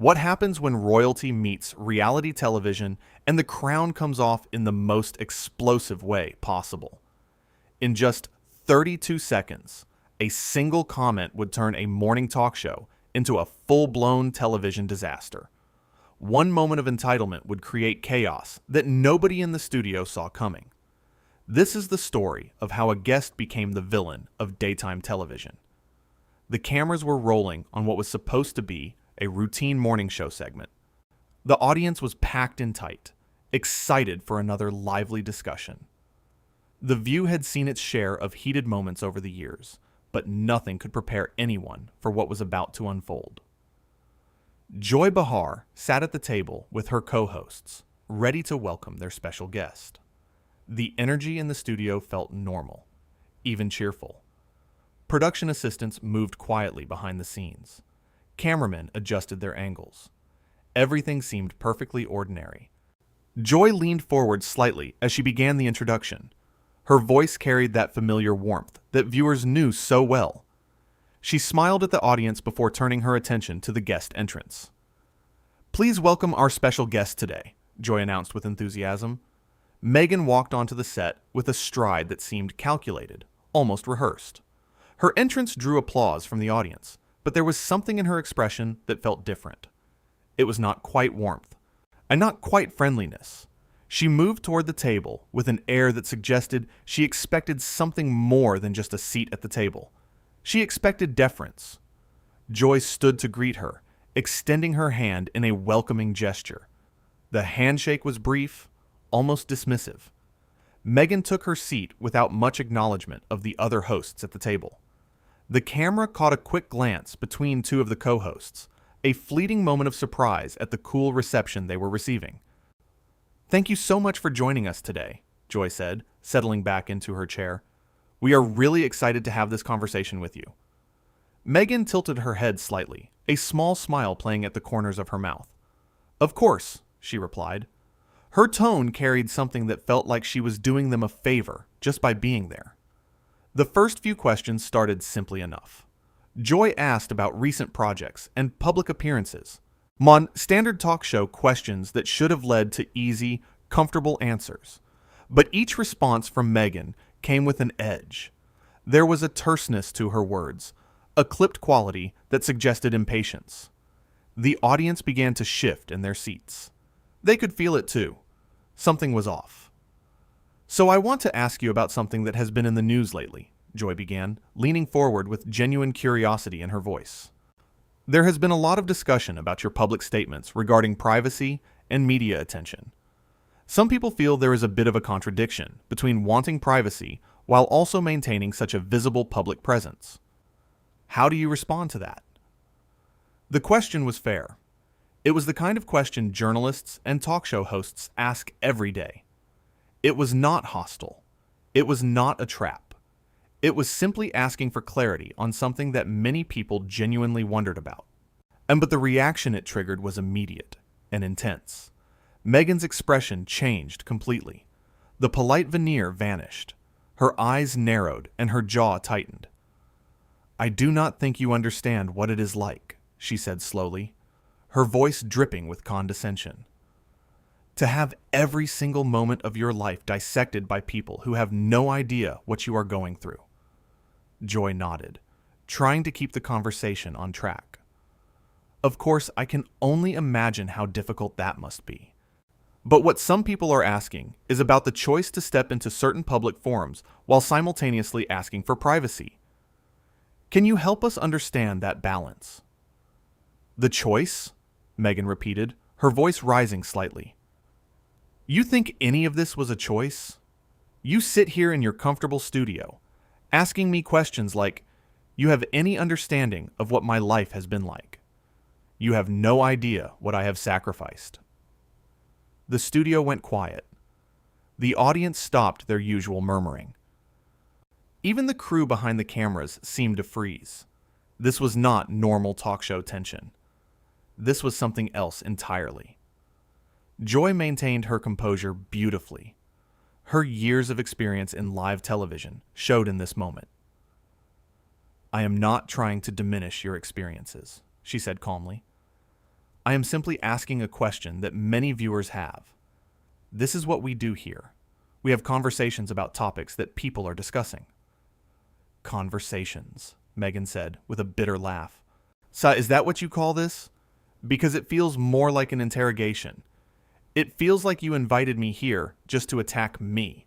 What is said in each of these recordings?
What happens when royalty meets reality television and the crown comes off in the most explosive way possible? In just 32 seconds, a single comment would turn a morning talk show into a full-blown television disaster. One moment of entitlement would create chaos that nobody in the studio saw coming. This is the story of how a guest became the villain of daytime television. The cameras were rolling on what was supposed to be a routine morning show segment. The audience was packed in tight, excited for another lively discussion. The View had seen its share of heated moments over the years, but nothing could prepare anyone for what was about to unfold. Joy Behar sat at the table with her co-hosts, ready to welcome their special guest. The energy in the studio felt normal, even cheerful. Production assistants moved quietly behind the scenes. Cameramen adjusted their angles. Everything seemed perfectly ordinary. Joy leaned forward slightly as she began the introduction. Her voice carried that familiar warmth that viewers knew so well. She smiled at the audience before turning her attention to the guest entrance. "Please welcome our special guest today," Joy announced with enthusiasm. Meghan walked onto the set with a stride that seemed calculated, almost rehearsed. Her entrance drew applause from the audience, but there was something in her expression that felt different. It was not quite warmth, and not quite friendliness. She moved toward the table with an air that suggested she expected something more than just a seat at the table. She expected deference. Joy stood to greet her, extending her hand in a welcoming gesture. The handshake was brief, almost dismissive. Meghan took her seat without much acknowledgement of the other hosts at the table. The camera caught a quick glance between two of the co-hosts, a fleeting moment of surprise at the cool reception they were receiving. "Thank you so much for joining us today," Joy said, settling back into her chair. "We are really excited to have this conversation with you." Meghan tilted her head slightly, a small smile playing at the corners of her mouth. "Of course," she replied. Her tone carried something that felt like she was doing them a favor just by being there. The first few questions started simply enough. Joy asked about recent projects and public appearances. Standard talk show questions that should have led to easy, comfortable answers. But each response from Meghan came with an edge. There was a terseness to her words, a clipped quality that suggested impatience. The audience began to shift in their seats. They could feel it too. Something was off. "So I want to ask you about something that has been in the news lately," Joy began, leaning forward with genuine curiosity in her voice. "There has been a lot of discussion about your public statements regarding privacy and media attention. Some people feel there is a bit of a contradiction between wanting privacy while also maintaining such a visible public presence. How do you respond to that?" The question was fair. It was the kind of question journalists and talk show hosts ask every day. It was not hostile. It was not a trap. It was simply asking for clarity on something that many people genuinely wondered about. But the reaction it triggered was immediate and intense. Meghan's expression changed completely. The polite veneer vanished. Her eyes narrowed and her jaw tightened. "I do not think you understand what it is like," she said slowly, her voice dripping with condescension. "To have every single moment of your life dissected by people who have no idea what you are going through." Joy nodded, trying to keep the conversation on track. "Of course, I can only imagine how difficult that must be. But what some people are asking is about the choice to step into certain public forums while simultaneously asking for privacy. Can you help us understand that balance?" "The choice?" Meghan repeated, her voice rising slightly. "You think any of this was a choice? You sit here in your comfortable studio, asking me questions like, you have any understanding of what my life has been like. You have no idea what I have sacrificed." The studio went quiet. The audience stopped their usual murmuring. Even the crew behind the cameras seemed to freeze. This was not normal talk show tension. This was something else entirely. Joy maintained her composure beautifully. Her years of experience in live television showed in this moment. "I am not trying to diminish your experiences," she said calmly. I am simply asking a question that many viewers have. This is what we do here. We have conversations about topics that people are discussing. Conversations, Meghan said with a bitter laugh. So, is that what you call this? Because it feels more like an interrogation. It feels like you invited me here just to attack me.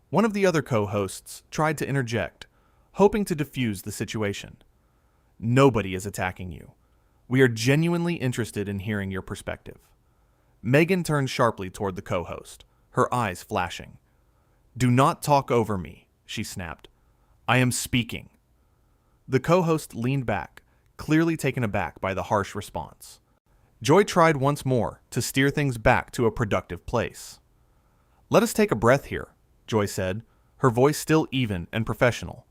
One of the other co-hosts tried to interject, hoping to diffuse the situation. Nobody is attacking you. We are genuinely interested in hearing your perspective. Meghan turned sharply toward the co-host, her eyes flashing. Do not talk over me, she snapped. I am speaking. The co-host leaned back, clearly taken aback by the harsh response. Joy tried once more to steer things back to a productive place. Let us take a breath here, Joy said, her voice still even and professional.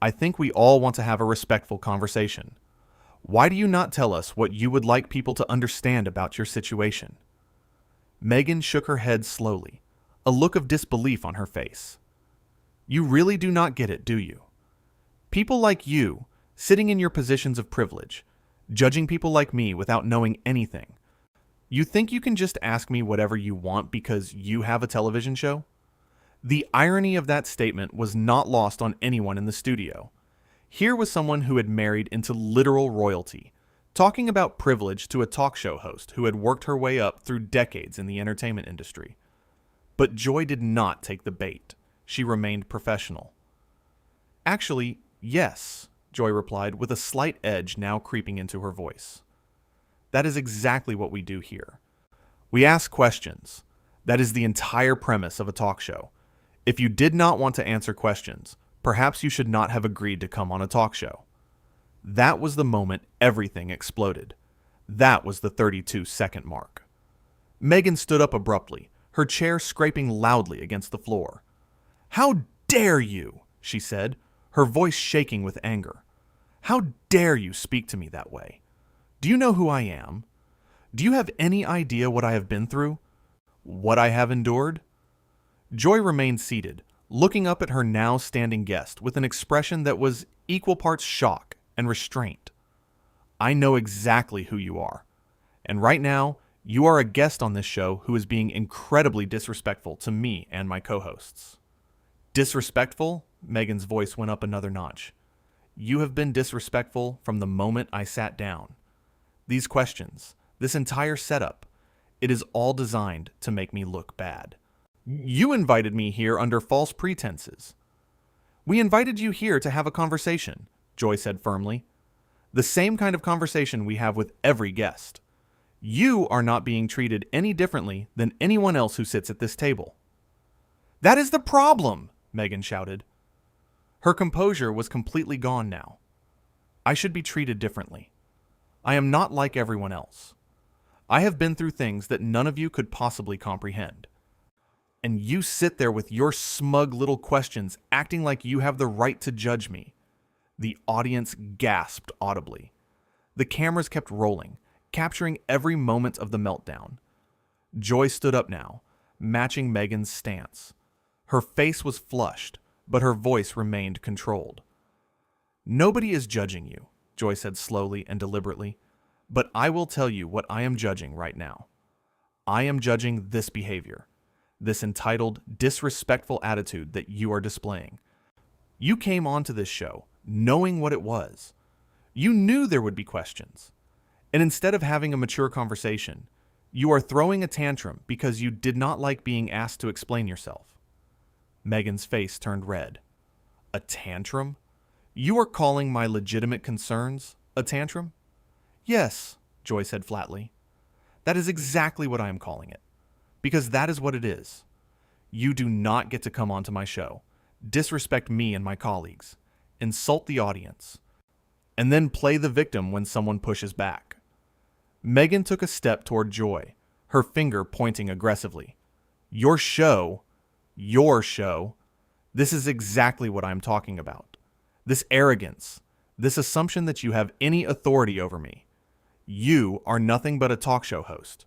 I think we all want to have a respectful conversation. Why do you not tell us what you would like people to understand about your situation? Meghan shook her head slowly, a look of disbelief on her face. You really do not get it, do you? People like you, sitting in your positions of privilege, judging people like me without knowing anything. You think you can just ask me whatever you want because you have a television show? The irony of that statement was not lost on anyone in the studio. Here was someone who had married into literal royalty, talking about privilege to a talk show host who had worked her way up through decades in the entertainment industry. But Joy did not take the bait. She remained professional. Actually, yes, Joy replied with a slight edge now creeping into her voice. That is exactly what we do here. We ask questions. That is the entire premise of a talk show. If you did not want to answer questions, perhaps you should not have agreed to come on a talk show. That was the moment everything exploded. That was the 32-second mark. Meghan stood up abruptly, her chair scraping loudly against the floor. How dare you, she said, her voice shaking with anger. How dare you speak to me that way? Do you know who I am? Do you have any idea what I have been through? What I have endured? Joy remained seated, looking up at her now standing guest with an expression that was equal parts shock and restraint. I know exactly who you are. And right now, you are a guest on this show who is being incredibly disrespectful to me and my co-hosts. Disrespectful? Meghan's voice went up another notch. You have been disrespectful from the moment I sat down. These questions, this entire setup, it is all designed to make me look bad. You invited me here under false pretenses. We invited you here to have a conversation, Joy said firmly. The same kind of conversation we have with every guest. You are not being treated any differently than anyone else who sits at this table. That is the problem, Meghan shouted. Her composure was completely gone now. I should be treated differently. I am not like everyone else. I have been through things that none of you could possibly comprehend. And you sit there with your smug little questions, acting like you have the right to judge me. The audience gasped audibly. The cameras kept rolling, capturing every moment of the meltdown. Joy stood up now, matching Meghan's stance. Her face was flushed, but her voice remained controlled. Nobody is judging you, Joy said slowly and deliberately, but I will tell you what I am judging right now. I am judging this behavior. This entitled, disrespectful attitude that you are displaying. You came onto this show knowing what it was. You knew there would be questions. And instead of having a mature conversation, you are throwing a tantrum because you did not like being asked to explain yourself. Meghan's face turned red. A tantrum? You are calling my legitimate concerns a tantrum? Yes, Joy said flatly. That is exactly what I am calling it. Because that is what it is. You do not get to come onto my show, disrespect me and my colleagues, insult the audience, and then play the victim when someone pushes back. Meghan took a step toward Joy, her finger pointing aggressively. Your show, this is exactly what I'm talking about. This arrogance, this assumption that you have any authority over me. You are nothing but a talk show host.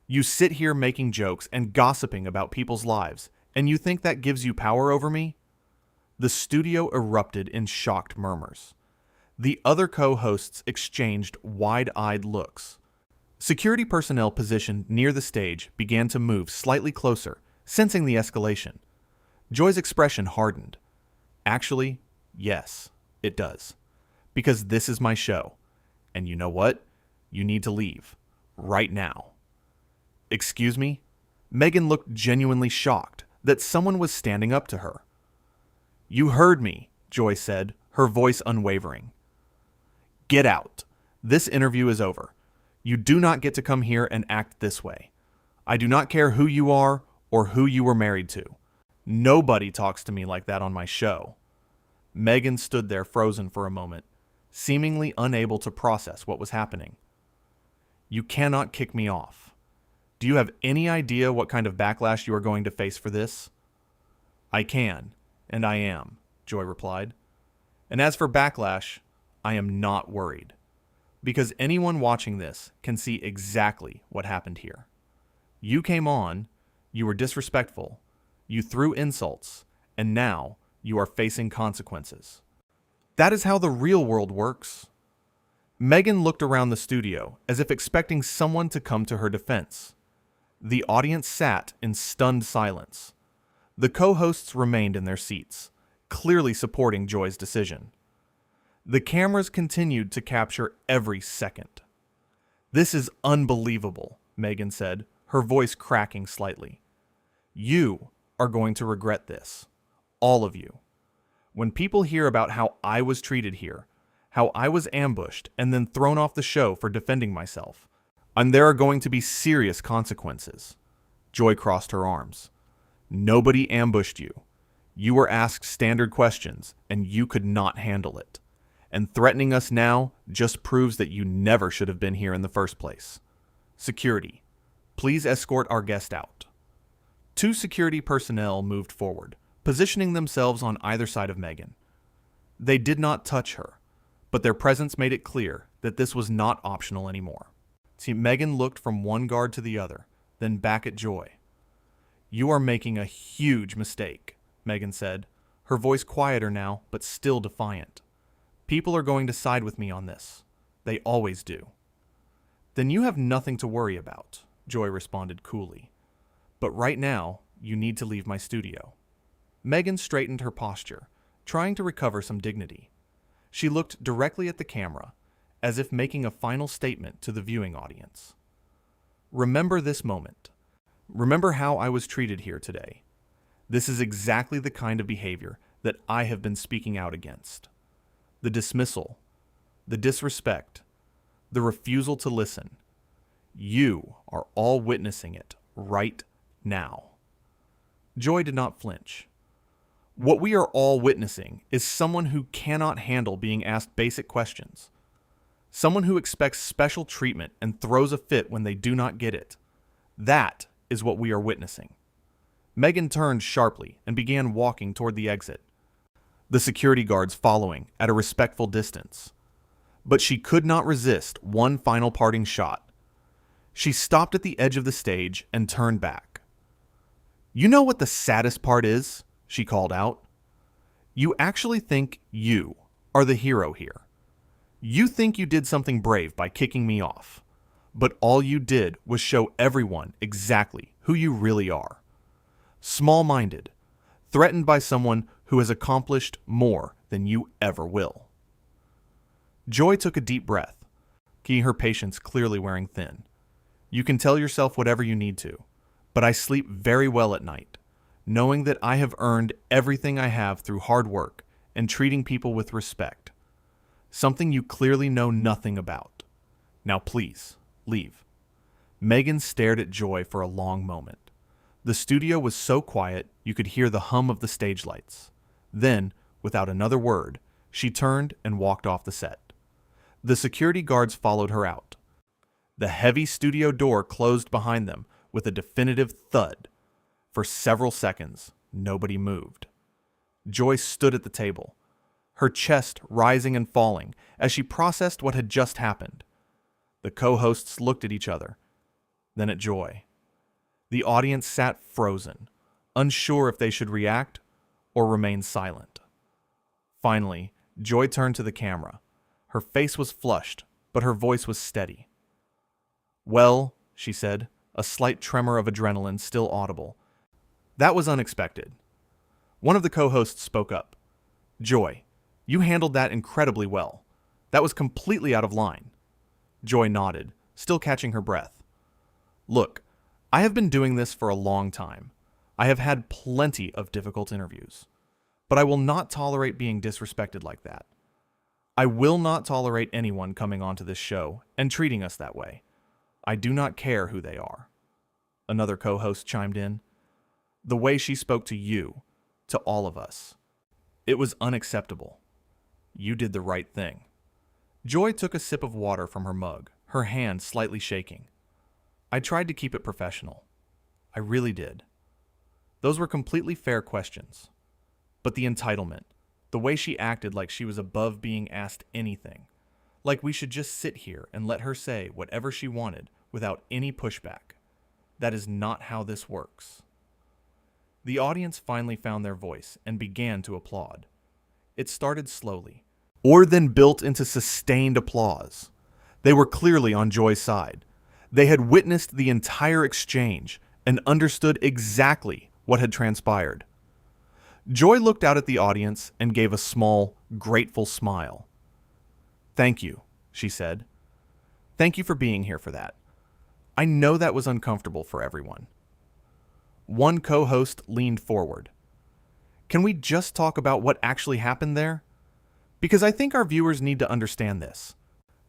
You sit here making jokes and gossiping about people's lives, and you think that gives you power over me? The studio erupted in shocked murmurs. The other co-hosts exchanged wide-eyed looks. Security personnel positioned near the stage began to move slightly closer, sensing the escalation. Joy's expression hardened. Actually, yes, it does. Because this is my show. And you know what? You need to leave. Right now. Excuse me? Meghan looked genuinely shocked that someone was standing up to her. You heard me, Joy said, her voice unwavering. Get out. This interview is over. You do not get to come here and act this way. I do not care who you are or who you were married to. Nobody talks to me like that on my show. Meghan stood there frozen for a moment, seemingly unable to process what was happening. You cannot kick me off. Do you have any idea what kind of backlash you are going to face for this? I can, and I am, Joy replied. And as for backlash, I am not worried. Because anyone watching this can see exactly what happened here. You came on, you were disrespectful, you threw insults, and now you are facing consequences. That is how the real world works. Meghan looked around the studio as if expecting someone to come to her defense. The audience sat in stunned silence. The co-hosts remained in their seats, clearly supporting Joy's decision. The cameras continued to capture every second. This is unbelievable, Meghan said, her voice cracking slightly. You are going to regret this. All of you. When people hear about how I was treated here, how I was ambushed and then thrown off the show for defending myself, and there are going to be serious consequences. Joy crossed her arms. Nobody ambushed you. You were asked standard questions, and you could not handle it. And threatening us now just proves that you never should have been here in the first place. Security, please escort our guest out. 2 security personnel moved forward, positioning themselves on either side of Meghan. They did not touch her, but their presence made it clear that this was not optional anymore. See, Meghan looked from one guard to the other, then back at Joy. You are making a huge mistake, Meghan said, her voice quieter now, but still defiant. People are going to side with me on this. They always do. Then you have nothing to worry about, Joy responded coolly. But right now, you need to leave my studio. Meghan straightened her posture, trying to recover some dignity. She looked directly at the camera, as if making a final statement to the viewing audience. Remember this moment. Remember how I was treated here today. This is exactly the kind of behavior that I have been speaking out against. The dismissal, the disrespect, the refusal to listen. You are all witnessing it right now. Joy did not flinch. What we are all witnessing is someone who cannot handle being asked basic questions. Someone who expects special treatment and throws a fit when they do not get it. That is what we are witnessing. Meghan turned sharply and began walking toward the exit, the security guards following at a respectful distance. But she could not resist one final parting shot. She stopped at the edge of the stage and turned back. You know what the saddest part is? She called out. You actually think you are the hero here. You think you did something brave by kicking me off. But all you did was show everyone exactly who you really are. Small-minded, threatened by someone who has accomplished more than you ever will. Joy took a deep breath, her patience clearly wearing thin. You can tell yourself whatever you need to, but I sleep very well at night, knowing that I have earned everything I have through hard work and treating people with respect. Something you clearly know nothing about. Now please, leave. Meghan stared at Joy for a long moment. The studio was so quiet you could hear the hum of the stage lights. Then, without another word, she turned and walked off the set. The security guards followed her out. The heavy studio door closed behind them with a definitive thud. For several seconds, nobody moved. Joy stood at the table, her chest rising and falling as she processed what had just happened. The co-hosts looked at each other, then at Joy. The audience sat frozen, unsure if they should react or remain silent. Finally, Joy turned to the camera. Her face was flushed, but her voice was steady. "Well," she said, a slight tremor of adrenaline still audible. "That was unexpected." One of the co-hosts spoke up. "Joy, you handled that incredibly well. That was completely out of line." Joy nodded, still catching her breath. "Look, I have been doing this for a long time. I have had plenty of difficult interviews. But I will not tolerate being disrespected like that. I will not tolerate anyone coming onto this show and treating us that way. I do not care who they are." Another co-host chimed in. "The way she spoke to you, to all of us. It was unacceptable. You did the right thing." Joy took a sip of water from her mug, her hand slightly shaking. "I tried to keep it professional. I really did. Those were completely fair questions. But the entitlement, the way she acted like she was above being asked anything, like we should just sit here and let her say whatever she wanted without any pushback. That is not how this works." The audience finally found their voice and began to applaud. It started slowly, or then built into sustained applause. They were clearly on Joy's side. They had witnessed the entire exchange and understood exactly what had transpired. Joy looked out at the audience and gave a small, grateful smile. "Thank you," she said. "Thank you for being here for that. I know that was uncomfortable for everyone." One co-host leaned forward. "Can we just talk about what actually happened there? Because I think our viewers need to understand this.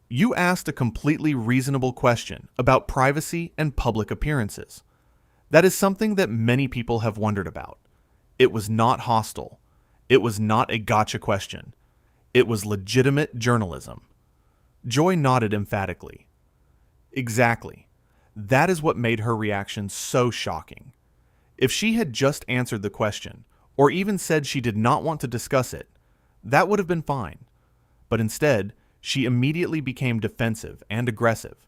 You asked a completely reasonable question about privacy and public appearances. That is something that many people have wondered about. It was not hostile. It was not a gotcha question. It was legitimate journalism." Joy nodded emphatically. Exactly. That is what made her reaction so shocking. If she had just answered the question, or even said she did not want to discuss it, that would have been fine. But instead, she immediately became defensive and aggressive.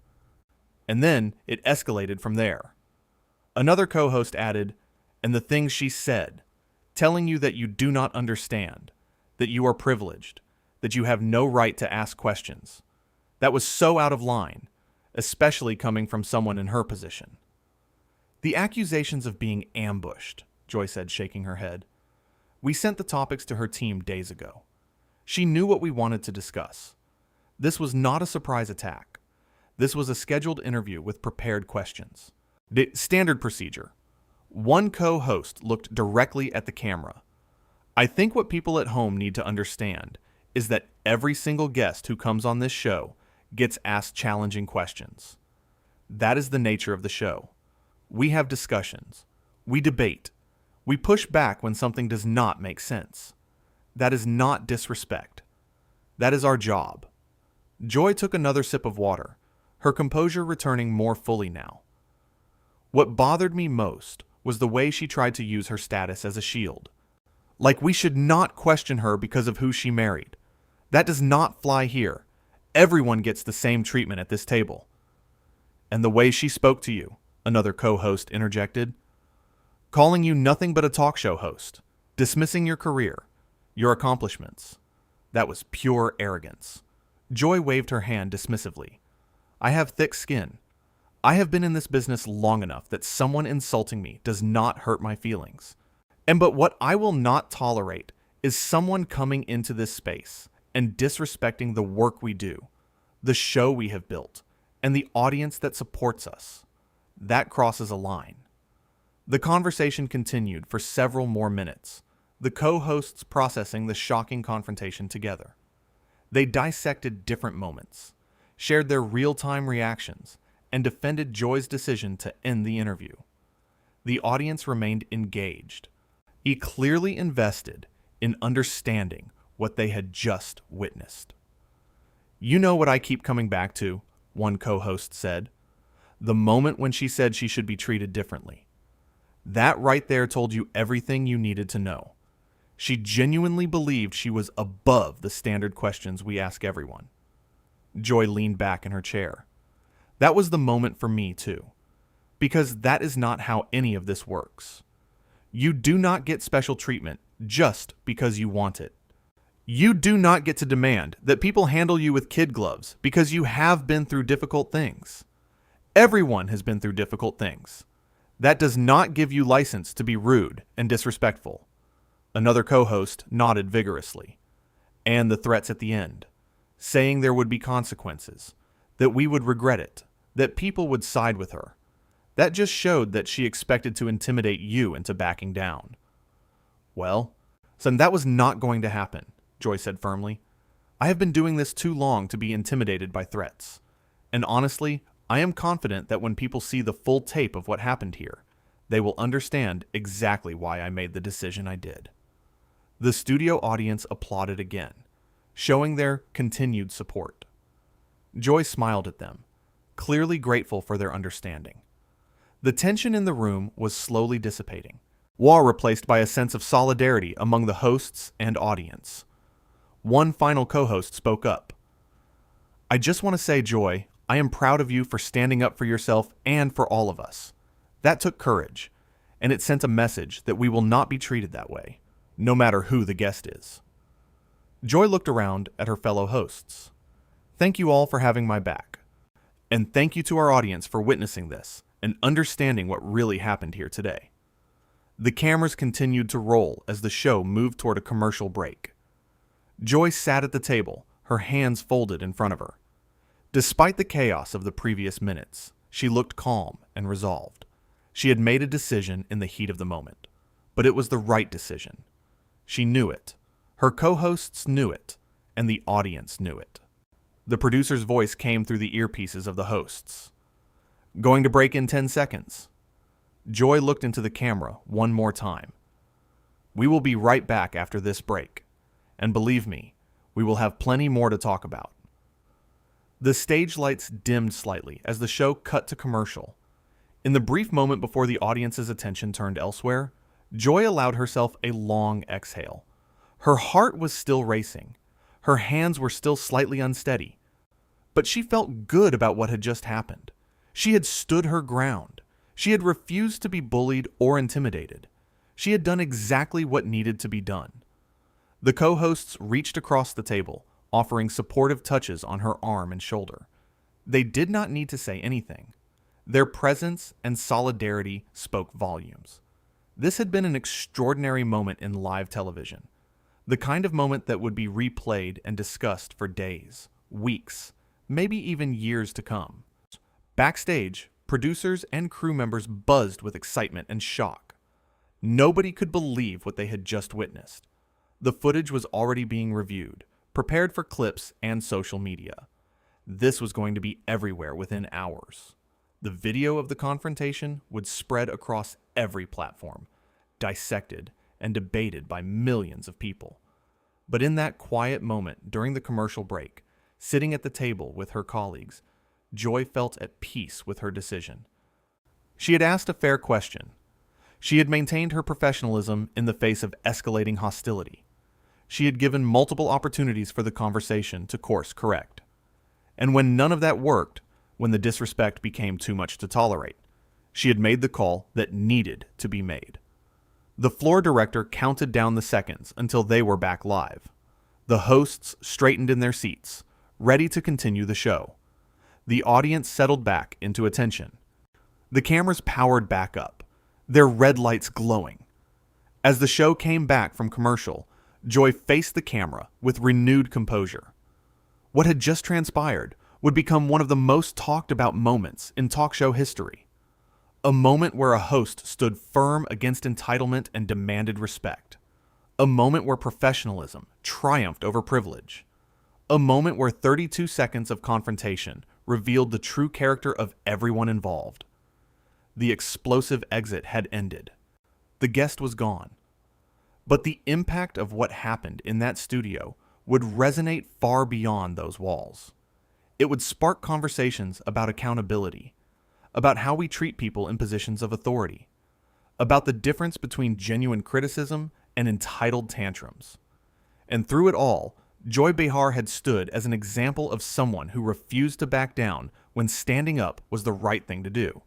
And then it escalated from there. Another co-host added, "And the things she said, telling you that you do not understand, that you are privileged, that you have no right to ask questions. That was so out of line, especially coming from someone in her position." "The accusations of being ambushed," Joy said, shaking her head. "We sent the topics to her team days ago. She knew what we wanted to discuss. This was not a surprise attack. This was a scheduled interview with prepared questions. Standard procedure." One co-host looked directly at the camera. "I think what people at home need to understand is that every single guest who comes on this show gets asked challenging questions. That is the nature of the show. We have discussions. We debate. We push back when something does not make sense. That is not disrespect. That is our job." Joy took another sip of water, her composure returning more fully now. "What bothered me most was the way she tried to use her status as a shield. Like we should not question her because of who she married. That does not fly here. Everyone gets the same treatment at this table." "And the way she spoke to you," another co-host interjected. "Calling you nothing but a talk show host, dismissing your career, your accomplishments. That was pure arrogance." Joy waved her hand dismissively. "I have thick skin. I have been in this business long enough that someone insulting me does not hurt my feelings. But what I will not tolerate is someone coming into this space and disrespecting the work we do, the show we have built, and the audience that supports us. That crosses a line." The conversation continued for several more minutes, the co-hosts processing the shocking confrontation together. They dissected different moments, shared their real-time reactions, and defended Joy's decision to end the interview. The audience remained engaged, clearly invested in understanding what they had just witnessed. "You know what I keep coming back to," one co-host said. "The moment when she said she should be treated differently. That right there told you everything you needed to know. She genuinely believed she was above the standard questions we ask everyone." Joy leaned back in her chair. "That was the moment for me, too. Because that is not how any of this works. You do not get special treatment just because you want it. You do not get to demand that people handle you with kid gloves because you have been through difficult things. Everyone has been through difficult things. That does not give you license to be rude and disrespectful. Another co-host nodded vigorously. And the threats at the end, saying there would be consequences, that we would regret it, that people would side with her. That just showed that she expected to intimidate you into backing down. Well, son, that was not going to happen, Joy said firmly. I have been doing this too long to be intimidated by threats. And honestly, I am confident that when people see the full tape of what happened here, they will understand exactly why I made the decision I did. The studio audience applauded again, showing their continued support. Joy smiled at them, clearly grateful for their understanding. The tension in the room was slowly dissipating, replaced by a sense of solidarity among the hosts and audience. One final co-host spoke up. I just want to say, Joy, I am proud of you for standing up for yourself and for all of us. That took courage, and it sent a message that we will not be treated that way, no matter who the guest is. Joy looked around at her fellow hosts. Thank you all for having my back. And thank you to our audience for witnessing this and understanding what really happened here today. The cameras continued to roll as the show moved toward a commercial break. Joy sat at the table, her hands folded in front of her. Despite the chaos of the previous minutes, she looked calm and resolved. She had made a decision in the heat of the moment, but it was the right decision. She knew it. Her co-hosts knew it, and the audience knew it. The producer's voice came through the earpieces of the hosts. Going to break in 10 seconds. Joy looked into the camera one more time. We will be right back after this break, and believe me, we will have plenty more to talk about. The stage lights dimmed slightly as the show cut to commercial. In the brief moment before the audience's attention turned elsewhere, Joy allowed herself a long exhale. Her heart was still racing. Her hands were still slightly unsteady. But she felt good about what had just happened. She had stood her ground. She had refused to be bullied or intimidated. She had done exactly what needed to be done. The co-hosts reached across the table, offering supportive touches on her arm and shoulder. They did not need to say anything. Their presence and solidarity spoke volumes. This had been an extraordinary moment in live television, the kind of moment that would be replayed and discussed for days, weeks, maybe even years to come. Backstage, producers and crew members buzzed with excitement and shock. Nobody could believe what they had just witnessed. The footage was already being reviewed, prepared for clips and social media. This was going to be everywhere within hours. The video of the confrontation would spread across every platform, dissected and debated by millions of people. But in that quiet moment during the commercial break, sitting at the table with her colleagues, Joy felt at peace with her decision. She had asked a fair question. She had maintained her professionalism in the face of escalating hostility. She had given multiple opportunities for the conversation to course correct. And when none of that worked, when the disrespect became too much to tolerate, she had made the call that needed to be made. The floor director counted down the seconds until they were back live. The hosts straightened in their seats, ready to continue the show. The audience settled back into attention. The cameras powered back up, their red lights glowing. As the show came back from commercial, Joy faced the camera with renewed composure. What had just transpired would become one of the most talked about moments in talk show history. A moment where a host stood firm against entitlement and demanded respect. A moment where professionalism triumphed over privilege. A moment where 32 seconds of confrontation revealed the true character of everyone involved. The explosive exit had ended. The guest was gone. But the impact of what happened in that studio would resonate far beyond those walls. It would spark conversations about accountability, about how we treat people in positions of authority, about the difference between genuine criticism and entitled tantrums. And through it all, Joy Behar had stood as an example of someone who refused to back down when standing up was the right thing to do.